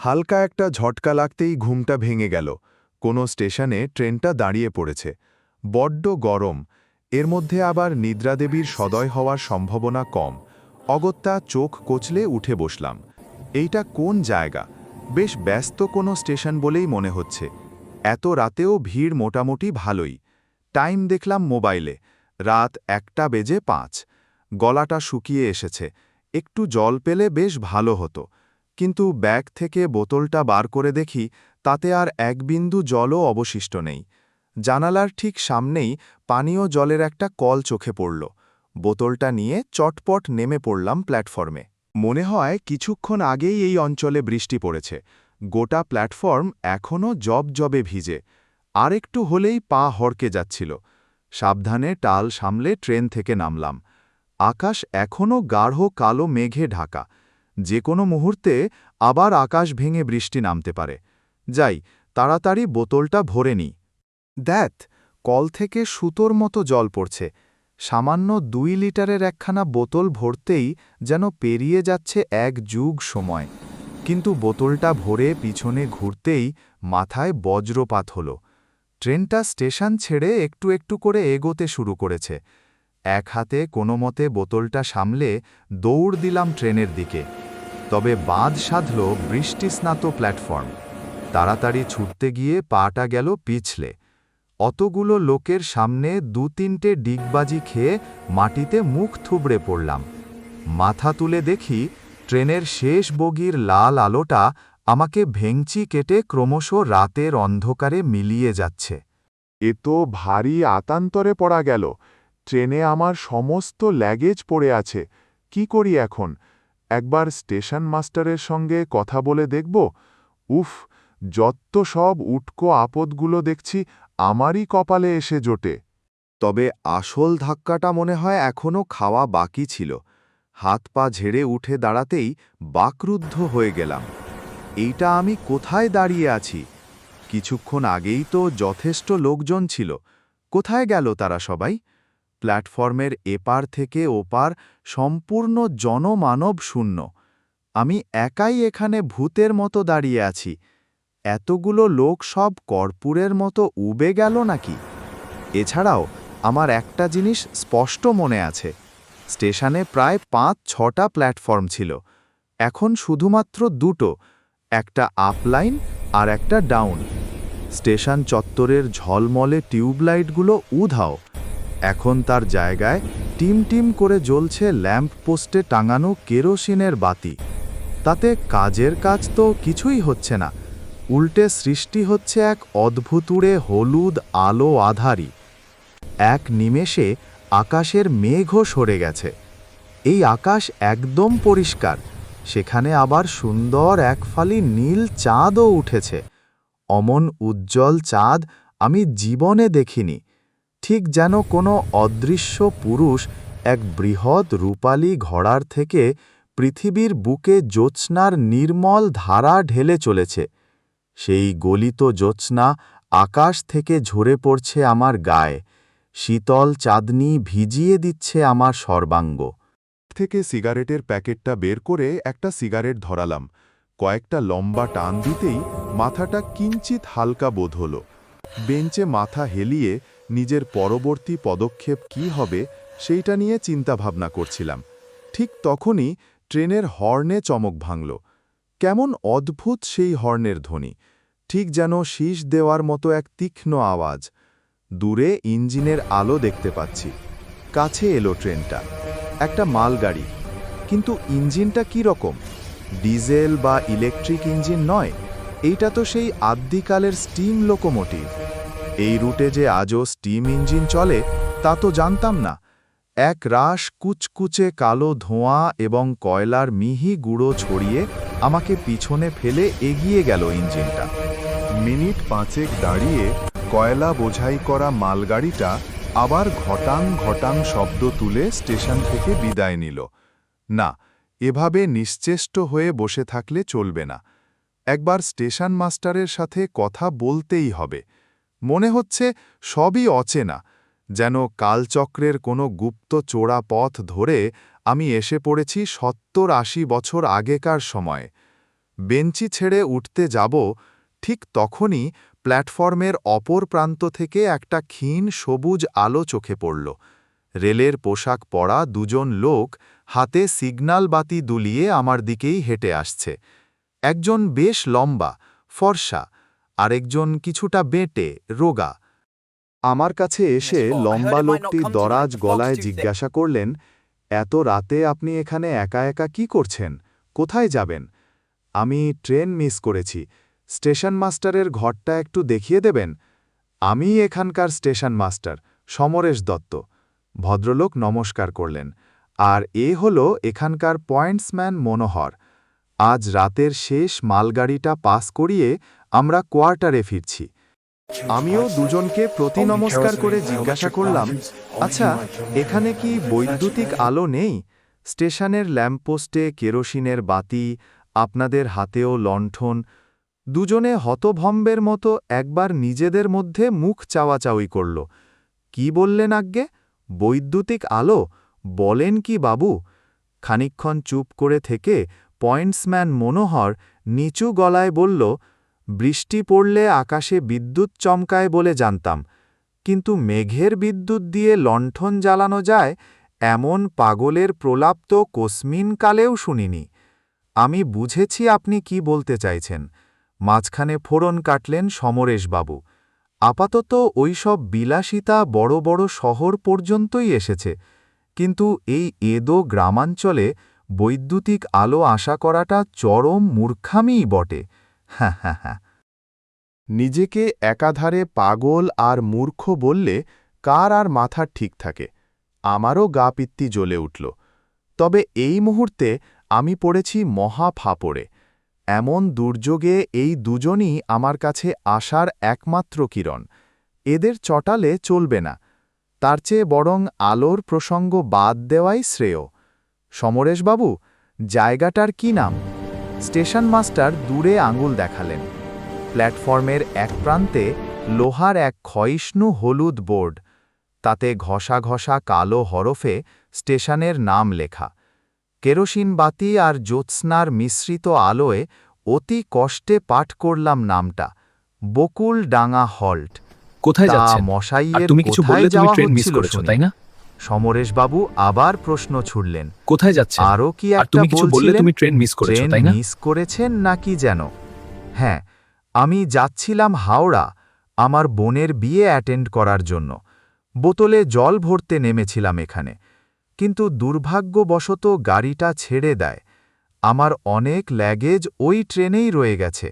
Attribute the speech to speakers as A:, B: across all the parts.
A: হালকা একটা ঝটকা লাগতেই ঘুমটা ভেঙে গেল। কোনো স্টেশনে ট্রেনটা দাঁড়িয়ে পড়েছে। বড্ড গরম, এর মধ্যে আবার নিদ্রাদেবীর সদয় হওয়ার সম্ভাবনা কম। অগত্যা চোখ কচলে উঠে বসলাম। এইটা কোন জায়গা? বেশ ব্যস্ত কোনো স্টেশন বলেই মনে হচ্ছে। এত রাতেও ভিড় মোটামুটি ভালোই। টাইম দেখলাম মোবাইলে, রাত 1:05। গলাটা শুকিয়ে এসেছে, একটু জল পেলে বেশ ভালো হতো। কিন্তু ব্যাগ থেকে বোতলটা বার করে দেখি তাতে আর এক বিন্দু জলও অবশিষ্ট নেই। জানালার ঠিক সামনেই পানীয় জলের একটা কল চোখে পড়ল। বোতলটা নিয়ে চটপট নেমে পড়লাম প্ল্যাটফর্মে। মনে হয় কিছুক্ষণ আগেই এই অঞ্চলে বৃষ্টি পড়েছে। গোটা প্ল্যাটফর্ম এখনও জবজবে ভিজে। আর একটু হলেই পা হড়কে যাচ্ছিল। সাবধানে টাল সামলে ট্রেন থেকে নামলাম। আকাশ এখনও গাঢ় কালো মেঘে ঢাকা। যে কোনো মুহূর্তে আবার আকাশ ভেঙে বৃষ্টি নামতে পারে। যাই, তাড়াতাড়ি বোতলটা ভরে নিই। দ্যাথ, কল থেকে সুতোর মতো জল পড়ছে। সামান্য 2 লিটারের একখানা বোতল ভরতেই যেন পেরিয়ে যাচ্ছে এক যুগ সময়। কিন্তু বোতলটা ভরে পিছনে ঘুরতেই মাথায় বজ্রপাত হলো। ট্রেনটা স্টেশন ছেড়ে একটু একটু করে এগোতে শুরু করেছে। এক হাতে কোনোমতে বোতলটা সামলে দৌড় দিলাম ট্রেনের দিকে। তবে বাঁধ সাধল বৃষ্টিস্নাত প্ল্যাটফর্ম। তাড়াতাড়ি ছুটতে গিয়ে পাটা গেল পিছলে। অতগুলো লোকের সামনে 2-3টে ডিগবাজি খেয়ে মাটিতে মুখ থুবড়ে পড়লাম। মাথা তুলে দেখি ট্রেনের শেষ বগির লাল আলোটা আমাকে ভেঙচি কেটে ক্রমশ রাতের অন্ধকারে মিলিয়ে যাচ্ছে।
B: এ তো ভারী আতান্তরে পড়া গেল। ট্রেনে আমার সমস্ত ল্যাগেজ পড়ে আছে। কি করি এখন? একবার স্টেশন মাস্টারের সঙ্গে কথা বলে দেখব? উফ, যত সব উটকো আপদগুলো দেখছি আমারই কপালে এসে জোটে।
A: তবে আসল ধাক্কাটা মনে হয় এখনও খাওয়া বাকি ছিল। হাত পা ঝেড়ে উঠে দাঁড়াতেই বাকরুদ্ধ হয়ে গেলাম। এইটা আমি কোথায় দাঁড়িয়ে আছি? কিছুক্ষণ আগেই তো যথেষ্ট লোকজন ছিল। কোথায় গেল তারা সবাই? প্ল্যাটফর্মের এপার থেকে ওপার সম্পূর্ণ জনমানব শূন্য। আমি একাই এখানে ভূতের মতো দাঁড়িয়ে আছি। এতগুলো লোক সব কর্পূরের মতো উবে গেল নাকি? এছাড়াও আমার একটা জিনিস স্পষ্ট মনে আছে। স্টেশনে প্রায় 5-6টা প্ল্যাটফর্ম ছিল। এখন শুধুমাত্র 2টো, একটা আপলাইন আর একটা ডাউন। স্টেশন চত্বরের ঝলমলে টিউবলাইটগুলো উধাও। এখন তার জায়গায় টিম টিম করে জ্বলছে ল্যাম্প পোস্টে টাঙানো কেরোসিনের বাতি। তাতে কাজের কাজ তো কিছুই হচ্ছে না, উল্টে সৃষ্টি হচ্ছে এক অদ্ভুতুড়ে হলুদ আলো আধারি। এক নিমেষে আকাশের মেঘও সরে গেছে। এই আকাশ একদম পরিষ্কার, সেখানে আবার সুন্দর এক ফালি নীল চাঁদও উঠেছে। অমন উজ্জ্বল চাঁদ আমি জীবনে দেখিনি। ঠিক যেন কোনো অদৃশ্য পুরুষ এক বৃহৎ রূপালী ঘড়ার থেকে পৃথিবীর বুকে জ্যোৎস্নার নির্মল ধারা ঢেলে চলেছে। সেই গলিত জ্যোৎস্না আকাশ থেকে ঝরে পড়ছে আমার গায়ে। শীতল চাঁদনি ভিজিয়ে দিচ্ছে আমার সর্বাঙ্গ।
B: থেকে সিগারেটের প্যাকেটটা বের করে একটা সিগারেট ধরালাম। কয়েকটা লম্বা টান দিতেই মাথাটা কিঞ্চিত হালকা বোধ হল। বেঞ্চে মাথা হেলিয়ে নিজের পরবর্তী পদক্ষেপ কি হবে সেইটা নিয়ে চিন্তাভাবনা করছিলাম। ঠিক তখনই ট্রেনের হর্নে চমক ভাঙল। কেমন অদ্ভুত সেই হর্নের ধ্বনি, ঠিক যেন শীষ দেওয়ার মতো এক তীক্ষ্ণ আওয়াজ। দূরে ইঞ্জিনের আলো দেখতে পাচ্ছি। কাছে এলো ট্রেনটা, একটা মালগাড়ি। কিন্তু ইঞ্জিনটা কি রকম? ডিজেল বা ইলেকট্রিক ইঞ্জিন নয়, এইটা তো সেই আদ্যিকালের স্টিম লোকোমোটিভ। এই রুটে যে আজও স্টিম ইঞ্জিন চলে তা তো জানতাম না। এক রাশ কুচকুচে কালো ধোঁয়া এবং কয়লার মিহি গুঁড়ো ছড়িয়ে আমাকে পিছনে ফেলে এগিয়ে গেল ইঞ্জিনটা। মিনিট 5 দাঁড়িয়ে কয়লা বোঝাই করা মালগাড়িটা আবার ঘটাং ঘটাং শব্দ তুলে স্টেশন থেকে বিদায় নিল। না, এভাবে নিশ্চেষ্ট হয়ে বসে থাকলে চলবে না। একবার স্টেশন মাস্টারের সাথে কথা বলতেই হবে। মনে হচ্ছে সবই অচেনা, যেন কালচক্রের কোনো গুপ্ত চোরা পথ ধরে আমি এসে পড়েছি 70-80 বছর আগেকার সময়ে।
A: বেঞ্চি ছেড়ে উঠতে যাব, ঠিক তখনই প্ল্যাটফর্মের অপর প্রান্ত থেকে একটা ক্ষীণ সবুজ আলো চোখে পড়ল। রেলের পোশাক পরা দুজন লোক হাতে সিগন্যাল বাতি দুলিয়ে আমার দিকেই হেঁটে আসছে। একজন বেশ লম্বা, ফর্সা, আরেকজন কিছুটা বেঁটে, রোগা। আমার কাছে এসে লম্বা লোকটি দরাজ গলায় জিজ্ঞাসা করলেন, এত রাতে আপনি এখানে একা একা কি করছেন? কোথায় যাবেন? আমি ট্রেন মিস করেছি। স্টেশন মাস্টারের ঘরটা একটু দেখিয়ে দেবেন? আমি এখানকার স্টেশন মাস্টার, সমরেশ দত্ত। ভদ্রলোক নমস্কার করলেন। আর এ হল এখানকার পয়েন্টসম্যান মনোহর। আজ রাতের শেষ মালগাড়িটা পাস করিয়ে আমরা কোয়ার্টারে ফিরছি। আমিও দুজনকে প্রতি নমস্কার করে জিজ্ঞাসা করলাম, আচ্ছা, এখানে কি বৈদ্যুতিক আলো নেই? স্টেশনের ল্যাম্পপোস্টে কেরোসিনের বাতি, আপনাদের হাতেও লণ্ঠন। দুজনে হতভম্বের মতো একবার নিজেদের মধ্যে মুখ চাওয়াচাওয়ি করল। কি বললেন আজ্ঞে? বৈদ্যুতিক আলো? বলেন কি বাবু? খানিকক্ষণ চুপ করে থেকে পয়েন্টসম্যান মনোহর নিচু গলায় বলল, বৃষ্টি পড়লে আকাশে বিদ্যুৎ চমকায় বলে জানতাম, কিন্তু মেঘের বিদ্যুৎ দিয়ে লণ্ঠন জ্বালানো যায় এমন পাগলের প্রলাপ তো কোসমিনকালেও শুনিনি। আমি বুঝেছি আপনি কি বলতে চাইছেন। মাঝখানে ফোড়ন কাটলেন সমরেশবাবু। আপাতত ওইসব বিলাসিতা বড় বড় শহর পর্যন্তই এসেছে, কিন্তু এই এদো গ্রামাঞ্চলে বৈদ্যুতিক আলো আশা করাটা চরম মূর্খামিই বটে। হ্যাঁ হ্যাঁ হ্যাঁ। নিজেকে একাধারে পাগল আর মূর্খ বললে কার আর মাথা ঠিক থাকে? আমারও গা পিত্তি জ্বলে উঠল। তবে এই মুহূর্তে আমি পড়েছি মহা ফাঁপড়ে। এমন দুর্যোগে এই দুজনই আমার কাছে আসার একমাত্র কিরণ। এদের চটালে চলবে না। তার চেয়ে বরং আলোর প্রসঙ্গ বাদ দেওয়াই শ্রেয়। সমরেশবাবু, জায়গাটার কি নাম? স্টেশন মাস্টার দূরে আঙুল দেখালেন। প্ল্যাটফর্মের এক প্রান্তে লোহার এক ক্ষয়িষ্ণু হলুদ বোর্ড, তাতে ঘষা ঘষা কালো হরফে স্টেশনের নাম লেখা। কেরোসিন বাতি আর জ্যোৎস্নার মিশ্রিত আলোয় অতি কষ্টে পাঠ করলাম নামটা, বকুলডাঙ্গা হল্ট।
C: কোথায়
A: তা
C: যাচ্ছেন? আর
A: মশাইয়ের
C: তুমি কিছু
A: কোথায়
C: বললে তুমি
A: যাওয়া
C: ট্রেন মিস
A: হচ্ছিল
C: করেছো,
A: শুনি?
C: তাই না?
A: সমরেশবাবু আবার প্রশ্ন ছুড়লেন।
C: কোথায় যাচ্ছেন?
A: আরও কি
C: আর
A: একটা
C: তুমি কিছু বললে
A: বলছিলেন?
C: তুমি ট্রেন মিস করেছো,
A: ট্রেন
C: তাই না?
A: মিস করেছেন নাকি যেন? হ্যাঁ, আমি যাচ্ছিলাম হাওড়া, আমার বোনের বিয়ে অ্যাটেন্ড করার জন্য। বোতলে জল ভরতে নেমেছিলাম এখানে, কিন্তু দুর্ভাগ্যবশত গাড়িটা ছেড়ে দেয়। আমার অনেক ল্যাগেজ ওই ট্রেনেই রয়ে গেছে।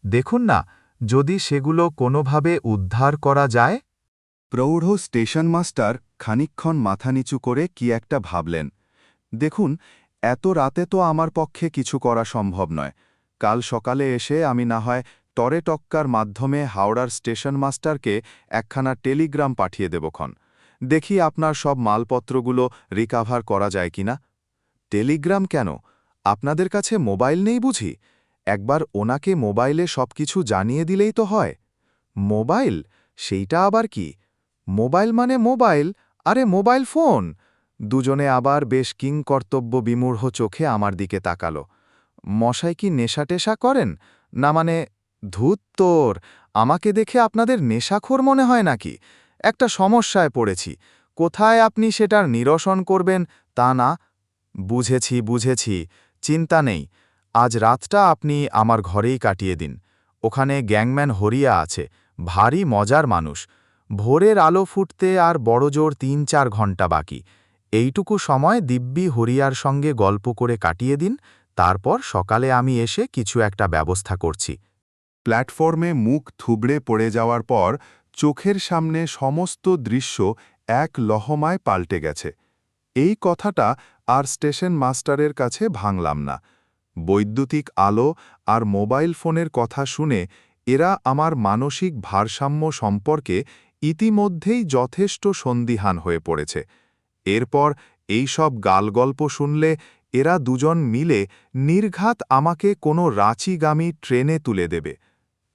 A: দেখুন না, যদি সেগুলো কোনোভাবে উদ্ধার করা যায়।
B: প্রৌঢ় স্টেশন মাস্টার খানিকক্ষণ মাথা নিচু করে কি একটা ভাবলেন। দেখুন, এত রাতে তো আমার পক্ষে কিছু করা সম্ভব নয়। কাল সকালে এসে আমি না হয় টরে টক্কার মাধ্যমে হাওড়ার স্টেশন মাস্টারকে একখানা টেলিগ্রাম পাঠিয়ে দেবক্ষণ। দেখি আপনার সব মালপত্রগুলো রিকাভার করা যায় কিনা। টেলিগ্রাম কেন? আপনাদের কাছে মোবাইল নেই বুঝি? একবার ওনাকে মোবাইলে সবকিছু জানিয়ে দিলেই তো হয়। মোবাইল? সেইটা আবার কি? মোবাইল মানে মোবাইল, আরে মোবাইল ফোন। দুজনে আবার বেশ কিংকর্তব্য বিমূঢ় চোখে আমার দিকে তাকাল। মশাই কি নেশা-টেশা করেন? না মানে, ধুত তোর, আমাকে দেখে আপনাদের নেশাখোর মনে হয় নাকি? একটা সমস্যায় পড়েছি, কোথায় আপনি সেটার নিরসন করবেন তা না। বুঝেছি বুঝেছি, চিন্তা নেই। আজ রাতটা আপনি আমার ঘরেই কাটিয়ে দিন। ওখানে গ্যাংম্যান হরিয়া আছে, ভারী মজার মানুষ। ভোরের আলো ফুটতে আর বড়জোর ৩-৪ ঘণ্টা বাকি। এইটুকু সময় দিব্যি হরিয়ার সঙ্গে গল্প করে কাটিয়ে দিন, তারপর সকালে আমি এসে কিছু একটা ব্যবস্থা করছি। প্ল্যাটফর্মে মুখ থুবড়ে পড়ে যাওয়ার পর চোখের সামনে সমস্ত দৃশ্য এক লহমায় পাল্টে গেছে। এই কথাটা আর স্টেশন মাস্টারের কাছে ভাঙলাম না। বৈদ্যুতিক আলো আর মোবাইল ফোনের কথা শুনে এরা আমার মানসিক ভারসাম্য সম্পর্কে ইতিমধ্যেই যথেষ্ট সন্দিহান হয়ে পড়েছে। এরপর এই সব গালগল্প শুনলে এরা দুজন মিলে নির্ঘাত আমাকে কোনো রাঁচিগামী ট্রেনে তুলে দেবে।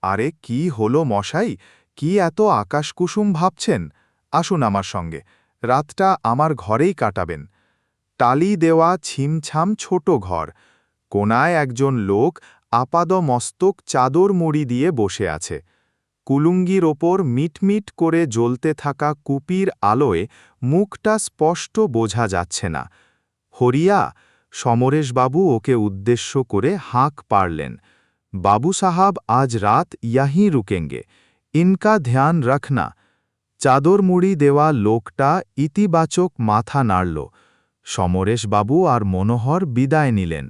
B: আরে কি হলো মশাই, কি এত আকাশকুসুম ভাবছেন? আসুন আমার সঙ্গে, রাতটা আমার ঘরেই কাটাবেন। টালি দেওয়া ছিমছাম ছোট ঘর, কোনায় একজন লোক
A: আপাদমস্তক চাদর মুড়ি দিয়ে বসে আছে। কুলুঙ্গির ওপর মিটমিট করে জ্বলতে থাকা কুপির আলোয় মুখটা স্পষ্ট বোঝা যাচ্ছে না। হরিয়া, সমরেশবাবু ওকে উদ্দেশ্য করে হাঁক পারলেন। বাবু সাহাব আজ রাত ইয়াहीं রুকেঙ্গে, ইনকা ধ্যান রাখনা। চাদর মুড়ি দেওয়া লোকটা ইতিবাচক মাথা নাড়ল। সমরেশবাবু আর মনোহর বিদায় নিলেন।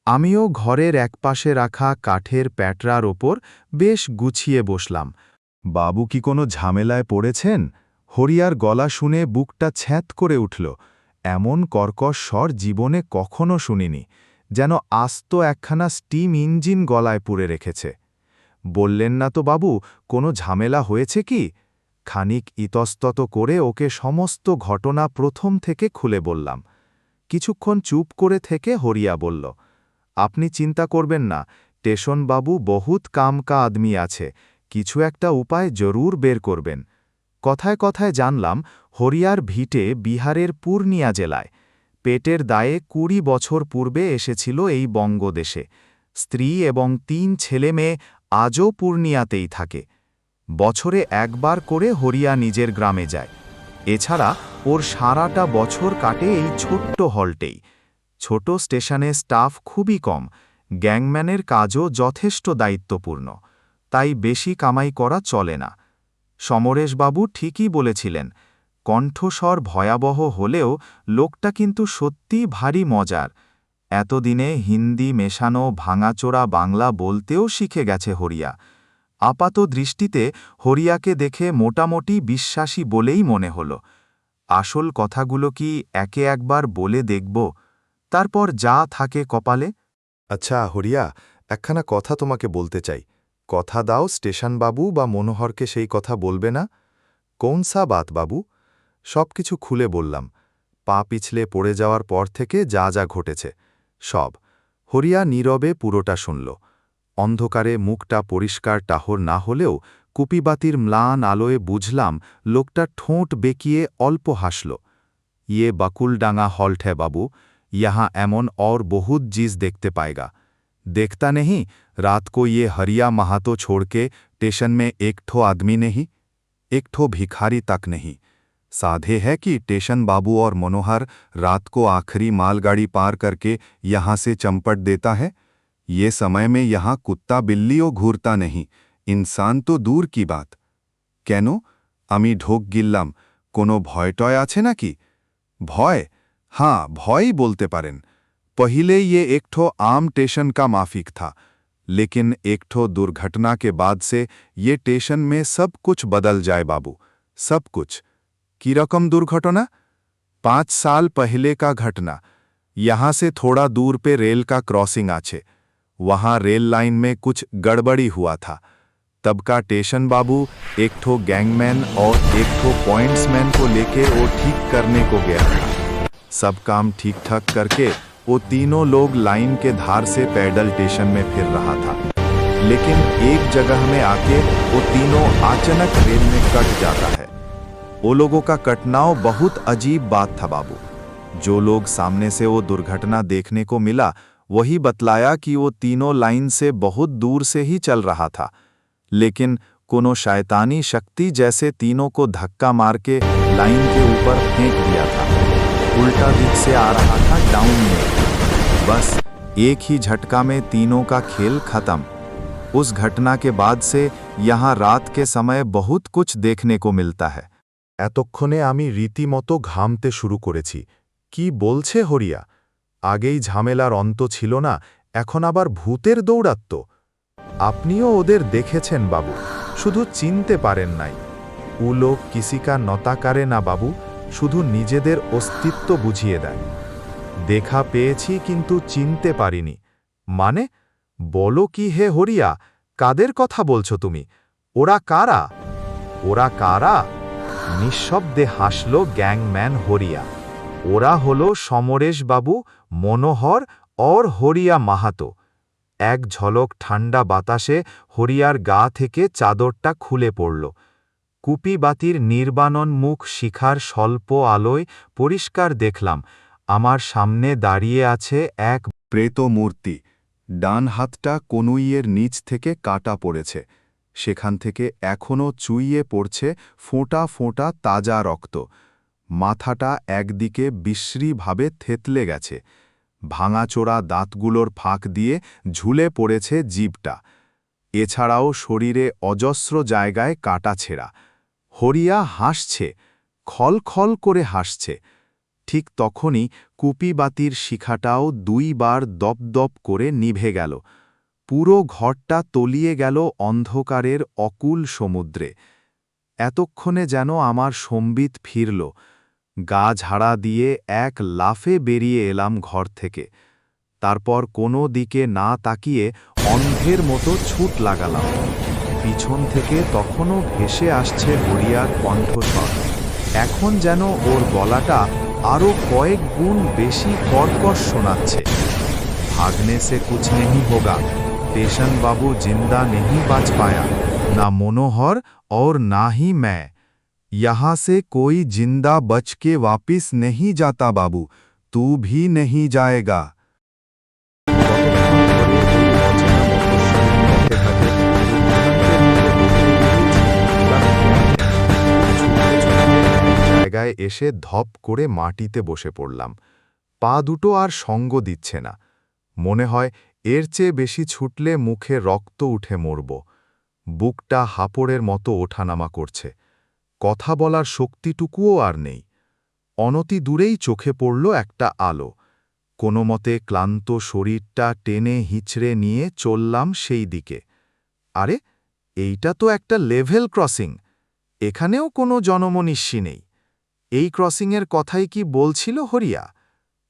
A: আমিও ঘরের একপাশে রাখা কাঠের প্যাটরার ওপর বেশ গুছিয়ে বসলাম। বাবু কি কোনো ঝামেলায় পড়েছেন? হরিয়ার গলা শুনে বুকটা ছ্যাঁত করে উঠল। এমন কর্কশ স্বর জীবনে কখনো শুনিনি, যেন আস্ত একখানা স্টিম ইঞ্জিন গলায় পুরে রেখেছে। বললেন না তো বাবু, কোনো ঝামেলা হয়েছে কি? খানিক ইতস্তত করে ওকে সমস্ত ঘটনা প্রথম থেকে খুলে বললাম। কিছুক্ষণ চুপ করে থেকে হরিয়া বলল, আপনি চিন্তা করবেন না, টেশনবাবু বহুত কামকা আদমি আছে, কিছু একটা উপায় জরুর বের করবেন। কথায় কথায় জানলাম হরিয়ার ভিটে বিহারের পূর্ণিয়া জেলায়। পেটের দায়ে ২০ বছর পূর্বে এসেছিল এই বঙ্গদেশে। স্ত্রী এবং ৩ ছেলে মেয়ে আজও পূর্ণিয়াতেই থাকে। বছরে একবার করে হরিয়া নিজের গ্রামে যায়। এছাড়া ওর সারাটা বছর কাটে এই ছোট্ট হলটেই। ছোট স্টেশনে স্টাফ খুবই কম, গ্যাংম্যানের কাজও যথেষ্ট দায়িত্বপূর্ণ, তাই বেশি কামাই করা চলে না। সমরেশবাবু ঠিকই বলেছিলেন, কণ্ঠস্বর ভয়াবহ হলেও লোকটা কিন্তু সত্যি ভারী মজার। এতদিনে হিন্দি মেশানো ভাঙাচোরা বাংলা বলতেও শিখে গেছে হরিয়া। আপাত দৃষ্টিতে হরিয়াকে দেখে মোটামুটি বিশ্বাসী বলেই মনে হল। আসল কথাগুলো কি একে একবার বলে দেখব, তারপর যা থাকে কপালে।
B: আচ্ছা হরিয়া, একখানা কথা তোমাকে বলতে চাই। কথা দাও স্টেশনবাবু বা মনোহরকে সেই কথা বলবে না? কোন সা বাত বাবু? সব কিছু খুলে বললাম, পা পিছলে পড়ে যাওয়ার পর থেকে যা যা ঘটেছে সব। হরিয়া নীরবে পুরোটা শুনল। অন্ধকারে মুখটা পরিষ্কার টাহর না হলেও কুপিবাতির ম্লান আলোয় বুঝলাম লোকটা ঠোঁট বেঁকিয়ে অল্প হাসল। ইয়ে বাকুলডাঙ্গা হল্ট হ্যাঁ বাবু, यहाँ एमन और बहुत चीज देखते पाएगा। देखता नहीं, रात को ये हरिया महातो छोड़ के स्टेशन में एक ठो आदमी नहीं, एक ठो भिखारी तक नहीं। साधे है कि स्टेशन बाबू और मनोहर रात को आखिरी मालगाड़ी पार करके यहाँ से चंपट देता है। ये समय में यहाँ कुत्ता बिल्लियों घूरता नहीं, इंसान तो दूर की बात। केनो आमी ढोक गिल्लाम, कोनो भय टय आछे नाकि? भय? हाँ, भय बोलते पारेन। पहिले ये एक ठो आम स्टेशन का माफिक था, लेकिन एक ठो दुर्घटना के बाद से ये स्टेशन में सब कुछ बदल जाए बाबू, सब कुछ। की रकम दुर्घटना? 5 साल पहले का घटना। यहाँ से थोड़ा दूर पे रेल का क्रॉसिंग आछे, वहाँ रेल लाइन में कुछ गड़बड़ी हुआ था। तब का स्टेशन बाबू एक ठो गैंगमैन और एक ठो पॉइंट्समैन को लेके वो ठीक करने को गया था। सब काम ठीक ठाक करके वो तीनों लोग लाइन के धार से पैदल स्टेशन में फिर रहा था, लेकिन एक जगह में आके वो तीनों अचानक रेल में कट जाता है। वो लोगों का कटनाव बहुत अजीब बात था बाबू। जो लोग सामने से वो दुर्घटना देखने को मिला वही बतलाया कि वो तीनों लाइन से बहुत दूर से ही चल रहा था, लेकिन कोनो शैतानी शक्ति जैसे तीनों को धक्का मार के लाइन के ऊपर फेंक दिया था। उल्टा दिख से आ रहा था डाउन में। बस एक ही झटका में तीनों का खेल खत्म। उस घटना के बाद से यहाँ रात के समय बहुत कुछ देखने को मिलता है। এতক্ষণে আমি রীতিমতো ঘামতে শুরু করেছি। কি বলছে হরিয়া? আগেই ঝামেলার অন্ত ছিল না, এখন আবার ভূতের দৌরাত্ম্য। আপনিও ওদের দেখেছেন বাবু, শুধু চিনতে পারেন নাই। ও লোক কিসিকা নতা করে না বাবু, শুধু নিজেদের অস্তিত্ব বুঝিয়ে দেয়। দেখা পেয়েছি কিন্তু চিনতে পারিনি। মানে বলো কি হে হরিয়া, কাদের কথা বলছো তুমি? ওরা কারা? ওরা কারা? নিঃশব্দে হাসল গ্যাংম্যান হরিয়া। ওরা হলো সমরেশবাবু, মনোহর और হরিয়া মাহাতো। এক ঝলক ঠান্ডা বাতাসে হরিয়ার গা থেকে চাদরটা খুলে পড়ল। কুপিবাতির নির্বাণন মুখ শিখার স্বল্প আলোয় পরিষ্কার দেখলাম আমার সামনে দাঁড়িয়ে আছে এক প্রেত মূর্তি।
A: ডান হাতটা কনুইয়ের নিচ থেকে কাটা পড়েছে, সেখান থেকে এখনও চুইয়ে পড়ছে ফোঁটা ফোঁটা তাজা রক্ত। মাথাটা একদিকে বিশ্রীভাবে থেতলে গেছে, ভাঙাচোরা দাঁতগুলোর ফাঁক দিয়ে ঝুলে পড়েছে জিভটা। এছাড়াও শরীরে অজস্র জায়গায় কাটা ছেঁড়া। হরিয়া হাসছে, খলখল করে হাসছে। ঠিক তখনই কুপিবাতির শিখাটাও 2 বার দপদপ করে নিভে গেল। পুরো ঘরটা তলিয়ে গেল অন্ধকারের অকুল সমুদ্রে। এতক্ষণে যেন আমার সম্বিত ফিরল। গা ঝাড়া দিয়ে এক লাফে বেরিয়ে এলাম ঘর থেকে। তারপর কোনো দিকে না তাকিয়ে অন্ধের মতো ছুট লাগালাম। পিছন থেকে তখনও ভেসে আসছে হরিয়ার কণ্ঠস্বর। এখন যেন ওর গলাটা আরও কয়েক গুণ বেশি কর্কশ শোনাচ্ছে। भागने से कुछ नहीं होगा, टेशन बाबू जिंदा नहीं बच पाया, ना मनोहर और ना ही मैं। यहाँ से कोई जिंदा बच के वापिस नहीं जाता बाबू, तू भी नहीं जाएगा। জায়গায় এসে ধপ করে মাটিতে বসে পড়লাম। পা দুটো আর সঙ্গ দিচ্ছে না। মনে হয় এর চেয়ে বেশি ছুটলে মুখে রক্ত উঠে মরব। বুকটা হাঁপড়ের মতো ওঠানামা করছে। কথা বলার শক্তিটুকুও আর নেই। অনতি দূরেই চোখে পড়ল একটা আলো। কোনো মতে ক্লান্ত শরীরটা টেনে হিঁচড়ে নিয়ে চললাম সেই দিকে। আরে, এইটা তো একটা লেভেল ক্রসিং। এখানেও কোনো জনমনিষ্যি নেই। এই ক্রসিংয়ের কথাই কি বলছিল হরিয়া?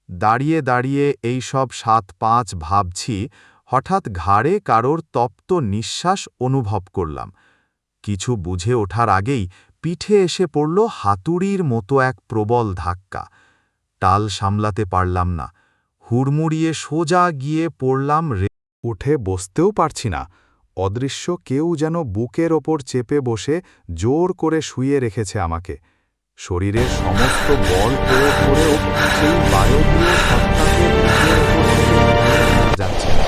A: দাঁড়িয়ে দাঁড়িয়ে এই সব ৭-৫ ভাবছি, হঠাৎ ঘাড়ে কারোর তপ্ত নিঃশ্বাস অনুভব করলাম। কিছু বুঝে ওঠার আগেই পিঠে এসে পড়ল হাতুড়ির মতো এক প্রবল ধাক্কা। টাল সামলাতে পারলাম না। হুড়মুড়িয়ে সোজা গিয়ে পড়লাম। উঠে বসতেও পারছি না। অদৃশ্য কেউ যেন বুকের ওপর চেপে বসে জোর করে শুইয়ে রেখেছে আমাকে। শরীরের সমস্ত বল প্রয়োগ করেও সেই বায়বীয় সত্তাকে বুকের ওপর থেকে যাচ্ছে না।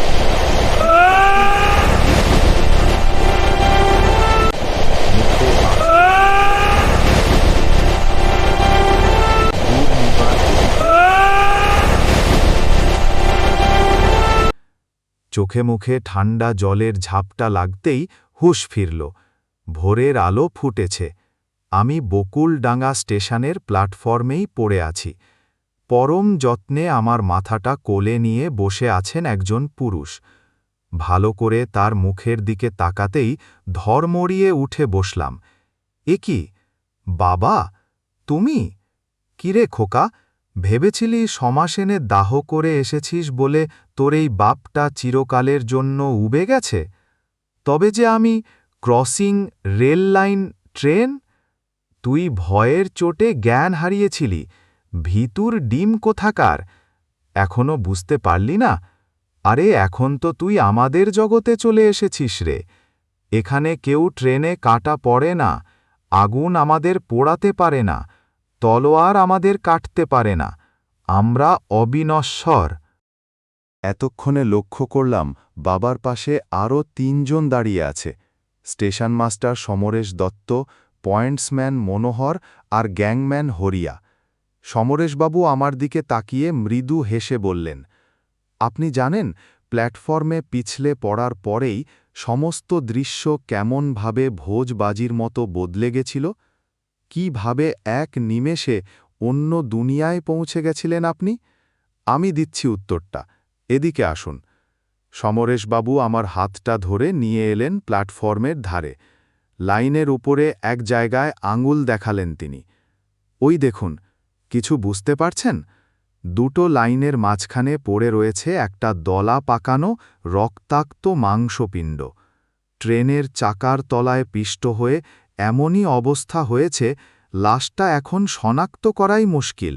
A: চোখে মুখে ঠান্ডা জলের ঝাপটা লাগতেই হুঁশ ফিরল। ভোরের আলো ফুটেছে। আমি বকুলডাঙ্গা স্টেশনের প্ল্যাটফর্মেই পড়ে আছি। পরম যত্নে আমার মাথাটা কোলে নিয়ে বসে আছেন একজন পুরুষ। ভালো করে তার মুখের দিকে তাকাতেই ধর্মড়িয়ে উঠে বসলাম। এ কি, বাবা, তুমি? কিরে খোকা, ভেবেছিলি সমাসেনে দাহ করে এসেছিস বলে তোর এই বাপটা চিরকালের জন্য উবে গেছে? তবে যে আমি ক্রসিং, রেল লাইন, ট্রেন? তুই ভয়ের চোটে জ্ঞান হারিয়েছিলি, ভিতুর ডিম কোথাকার! এখনো বুঝতে পারলি না? আরে এখন তো তুই আমাদের জগতে চলে এসেছিস রে। এখানে কেউ ট্রেনে কাটা পড়ে না, আগুন আমাদের পোড়াতে পারে না, তলোয়ার আমাদের কাটতে পারে না। আমরা অবিনশ্বর। এতক্ষণে লক্ষ্য করলাম বাবার পাশে আরও ৩ জন দাঁড়িয়ে আছে। Station master Samaresh Dutta, pointsman Manohar আর গ্যাংম্যান হরিয়া। সমরেশবাবু আমার দিকে তাকিয়ে মৃদু হেসে বললেন, আপনি জানেন, প্ল্যাটফর্মে পিছলে পড়ার পরেই সমস্ত দৃশ্য কেমনভাবে ভোজবাজির মতো বদলে গেছিল? কিভাবে এক নিমেষে অন্য দুনিয়ায় পৌঁছে গেছিলেন আপনি? আমি দিচ্ছি উত্তরটা, এদিকে আসুন। সমরেশবাবু আমার হাতটা ধরে নিয়ে এলেন প্ল্যাটফর্মের ধারে। লাইনের উপরে এক জায়গায় আঙুল দেখালেন তিনি। ওই দেখুন, কিছু বুঝতে পারছেন? 2টো লাইনের মাঝখানে পড়ে রয়েছে একটা দলা পাকানো রক্তাক্ত মাংসপিণ্ড। ট্রেনের চাকার তলায় পিষ্ট হয়ে এমনই অবস্থা হয়েছে, লাশটা এখন শনাক্ত করাই মুশকিল।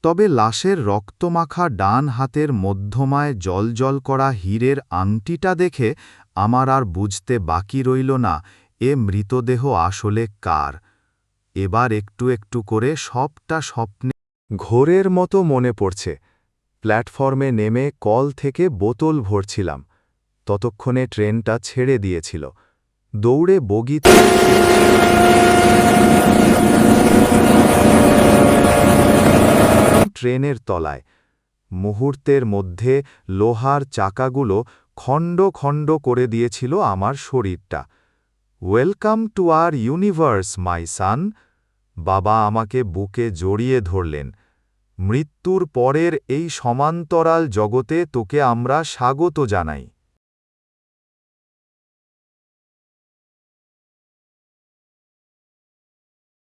A: তবে লাশের রক্তমাখা ডান হাতের মধ্যমায় জলজল করা হীরের আংটিটা দেখে আমার আর বুঝতে বাকি রইল না এ মৃতদেহ আসলে কার। এবার একটু একটু করে সবটা স্বপ্নে ঘোরের মতো মনে পড়ছে।
B: প্ল্যাটফর্মে নেমে কল থেকে বোতল ভরছিলাম। ততক্ষণে ট্রেনটা ছেড়ে দিয়েছিল। দৌড়ে বগিতে ট্রেনের তলায়। মুহূর্তের মধ্যে লোহার চাকাগুলো খণ্ড খণ্ড করে দিয়েছিল আমার শরীরটা। Welcome to our universe my son. বাবা আমাকে বুকে জড়িয়ে ধরলেন। মৃত্যুর পরের এই সমান্তরাল জগতে তোকে আমরা স্বাগত জানাই।